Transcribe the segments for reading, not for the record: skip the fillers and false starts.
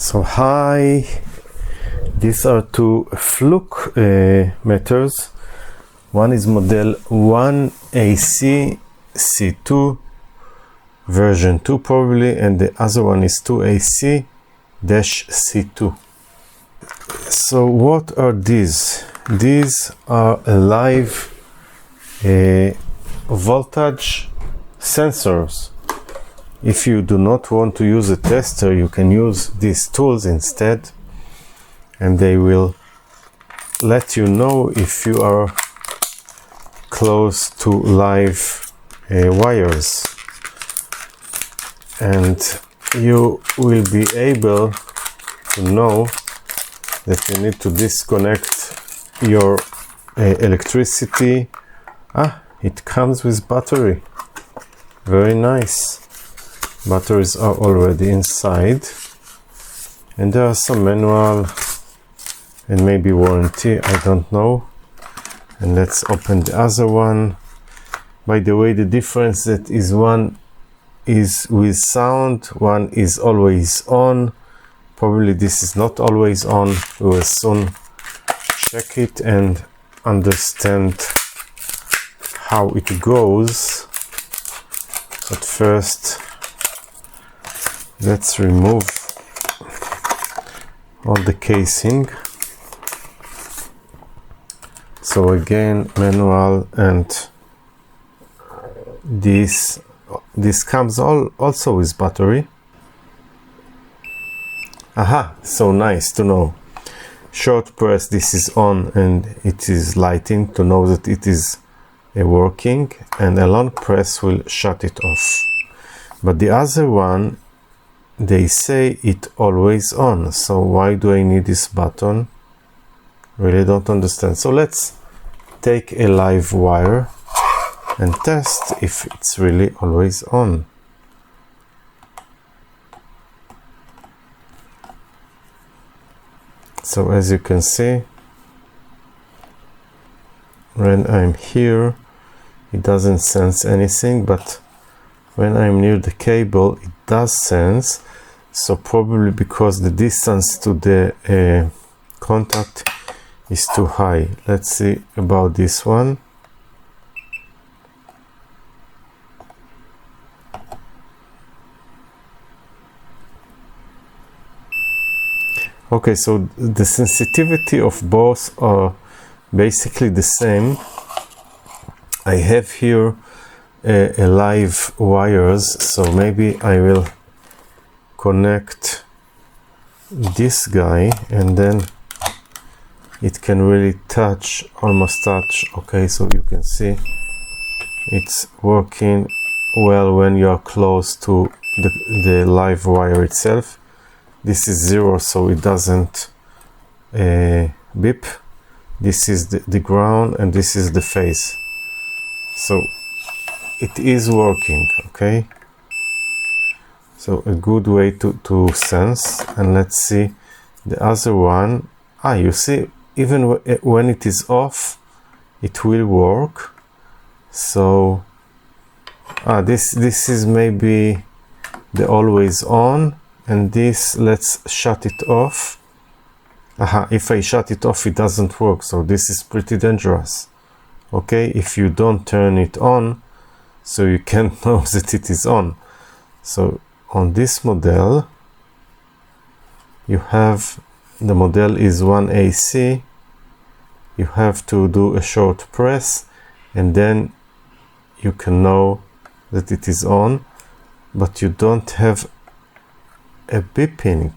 So hi, these are two Fluke meters. One is model 1AC-C2 version 2 probably, and the other one is 2AC-C2. So what are these? These are live voltage sensors. If you do not want to use a tester, you can use these tools instead, and they will let you know if you are close to live wires, and you will be able to know that you need to disconnect your electricity. It comes with battery. Very nice. Batteries are already inside, and there are some manual and maybe warranty, I don't know. And let's open the other one. By the way, the difference that is one is with sound, one is always on. Probably this is not always on. We will soon check it and understand how it goes. But first, let's remove all the casing. So again, manual, and this comes also with battery. So nice to know. Short press, this is on and it is lighting to know that it is working, and a long press will shut it off. But the other one, they say it always on, so why do I need this button? Really don't understand. So let's take a live wire and test if it's really always on. So as you can see, when I'm here it doesn't sense anything, but when I'm near the cable it does sense. So probably because the distance to the contact is too high. Let's see about this one. Okay, so the sensitivity of both are basically the same. I have here a live wires, so maybe I will connect this guy and then it can really touch, almost touch. Okay, so you can see it's working well when you are close to the live wire itself. This is 0, so it doesn't beep. This is the ground and this is the phase. So it is working, okay? So a good way to sense. And let's see the other one. You see, even when it is off, it will work. So this is maybe the always on, and this, let's shut it off. If I shut it off, it doesn't work, so this is pretty dangerous. Okay, if you don't turn it on, so you can't know that it is on. So on this model, you have, the model is 1AC, you have to do a short press and then you can know that it is on, but you don't have a beeping.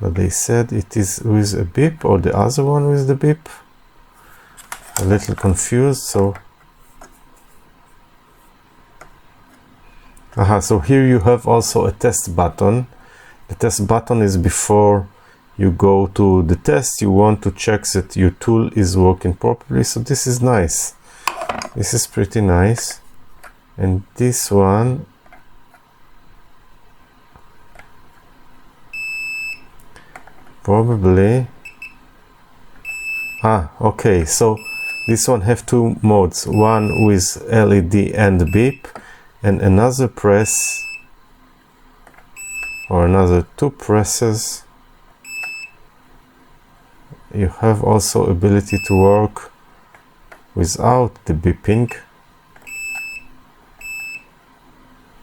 But they said it is with a beep, or the other one with the beep. A little confused, so so here you have also a test button. The test button is before you go to the test. You want to check that your tool is working properly, so this is nice. This is pretty nice. And this one, probably, okay, so this one have two modes, one with LED and beep, and another press or another 2 presses. You have also ability to work without the beeping.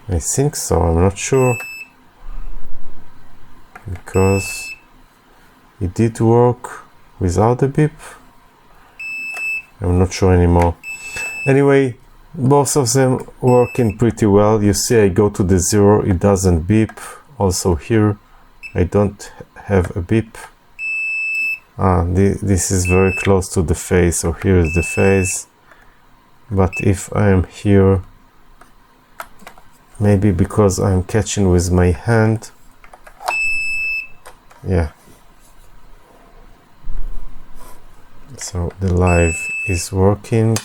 I think so, I'm not sure, because it did work without the beep. I'm not sure anymore. Anyway, both of them working pretty well. You see I go to the 0, it doesn't beep. Also here I don't have a beep. This is very close to the phase, so here is the phase. But if I am here, maybe because I'm catching with my hand, yeah. So the live is working,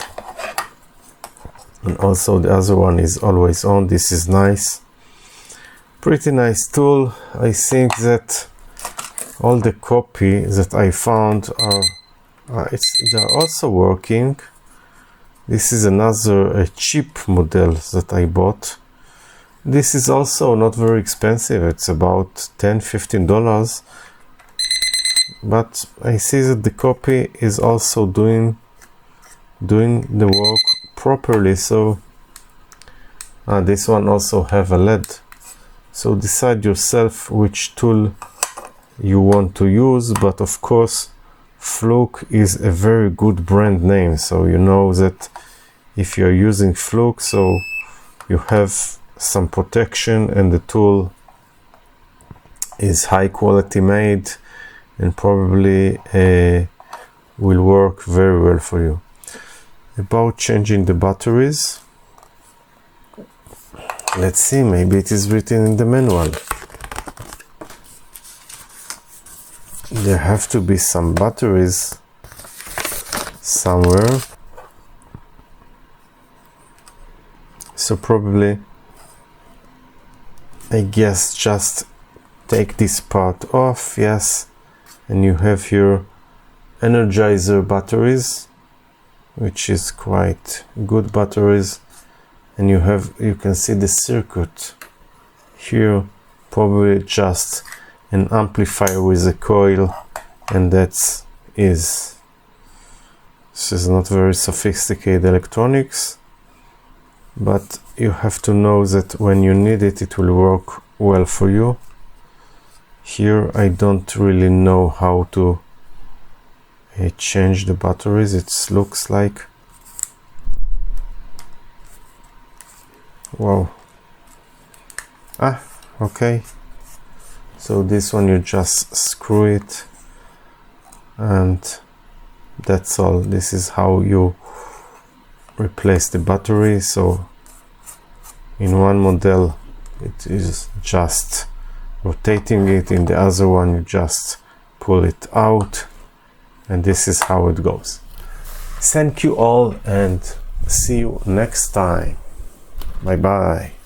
and also the other one is always on. This is nice, pretty nice tool. I think that all the copy that I found are they're also working. This is another cheap model that I bought. This is also not very expensive. It's about $10–15, but I see that the copy is also doing the work properly. So this one also have a LED. So decide yourself which tool you want to use, but of course Fluke is a very good brand name, so you know that if you're using Fluke, so you have some protection, and the tool is high quality made and probably will work very well for you. About changing the batteries, let's see, maybe it is written in the manual. There have to be some batteries somewhere, so probably, I guess, just take this part off. Yes, and you have here Energizer batteries, which is quite good batteries, and you can see the circuit here, probably just an amplifier with a coil, and this is not very sophisticated electronics, but you have to know that when you need it, it will work well for you. Here I don't really know how to change the batteries. It looks like, wow, okay. So this one, you just screw it, and that's all. This is how you replace the battery. So in one model it is just rotating it, in the other one you just pull it out, and this is how it goes. Thank you all, and see you next time. Bye bye.